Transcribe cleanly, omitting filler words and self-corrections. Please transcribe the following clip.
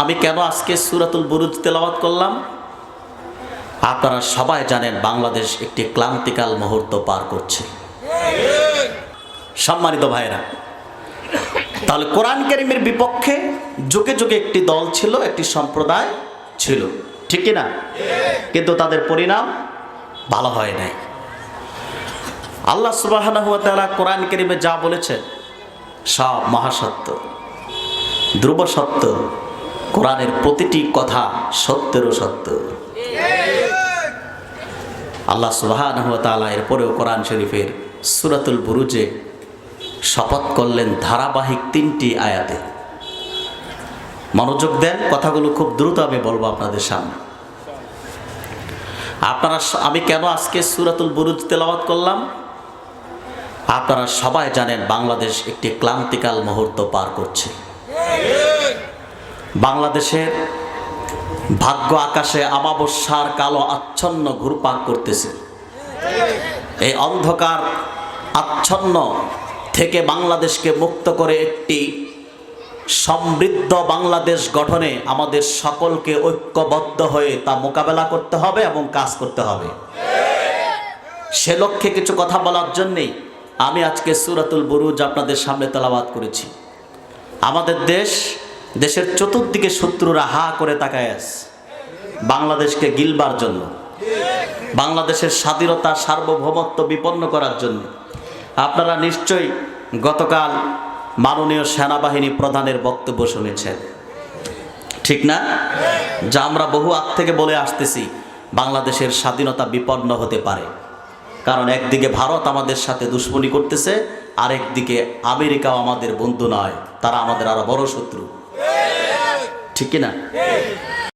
আমি কেন আজকে সূরাতুল বুরুজ তেলাওয়াত করলাম? আপনারা সবাই জানেন বাংলাদেশ একটি ক্লান্তিকাল মুহূর্ত পার করছে। সম্মানিত ভাইরা, তাহলে কোরআন কারীমের বিপক্ষে যুগে যুগে একটি দল ছিল, একটি সম্প্রদায় ছিল, ঠিক কি না? কিন্তু তাদের পরিণাম ভালো হয় নাই। আল্লাহ সুবহানাহু ওয়া তাআলা কোরআন কারীমে যা বলেছেন সব মহাসত্য, ধ্রুব সত্য। কোরআনের প্রতিটি কথা সত্যেরও সত্য। আল্লাহ সুবহানাহু ওয়া তাআলা এরপরেও কোরআন শরীফের সূরাতুল বুরুজে শপথ করলেন ধারাবাহিক 3টি আয়াতে। মনোযোগ দেন, কথাগুলো খুব দ্রুত আমি বলবো আপনাদের সামনে। আমি কেন আজকে সূরাতুল বুরুজ তেলাওয়াত করলাম? আপনারা সবাই জানেন বাংলাদেশ একটি ক্লান্তিকাল মুহূর্ত পার করছে। বাংলাদেশের ভাগ্য আকাশে অমাবস্যার কালো আচ্ছন্ন ঘুরপাক করতেছে। এই অন্ধকার আচ্ছন্ন থেকে বাংলাদেশকে মুক্ত করে একটি সমৃদ্ধ বাংলাদেশ গঠনে আমাদের সকলকে ঐক্যবদ্ধ হয়ে তা মোকাবেলা করতে হবে এবং কাজ করতে হবে। সে লক্ষ্যে কিছু কথা বলার জন্যেই আমি আজকে সূরাতুল বুরুজ আপনাদের সামনে তেলাওয়াত করেছি। আমাদের দেশের চতুর্দিকে শত্রুরা হা করে তাকায় আছে বাংলাদেশকে গিলবার জন্য, বাংলাদেশের স্বাধীনতা সার্বভৌমত্ব বিপন্ন করার জন্য। আপনারা নিশ্চয়ই গতকাল মাননীয় সেনাবাহিনী প্রধানের বক্তব্য শুনেছেন, ঠিক না? যা আমরা বহু আগ থেকে বলে আসতেছি, বাংলাদেশের স্বাধীনতা বিপন্ন হতে পারে। কারণ একদিকে ভারত আমাদের সাথে দুশ্মনী করতেছে, আর একদিকে আমেরিকাও আমাদের বন্ধু নয়, তারা আমাদের আরো বড় শত্রু, ঠিক কিনা?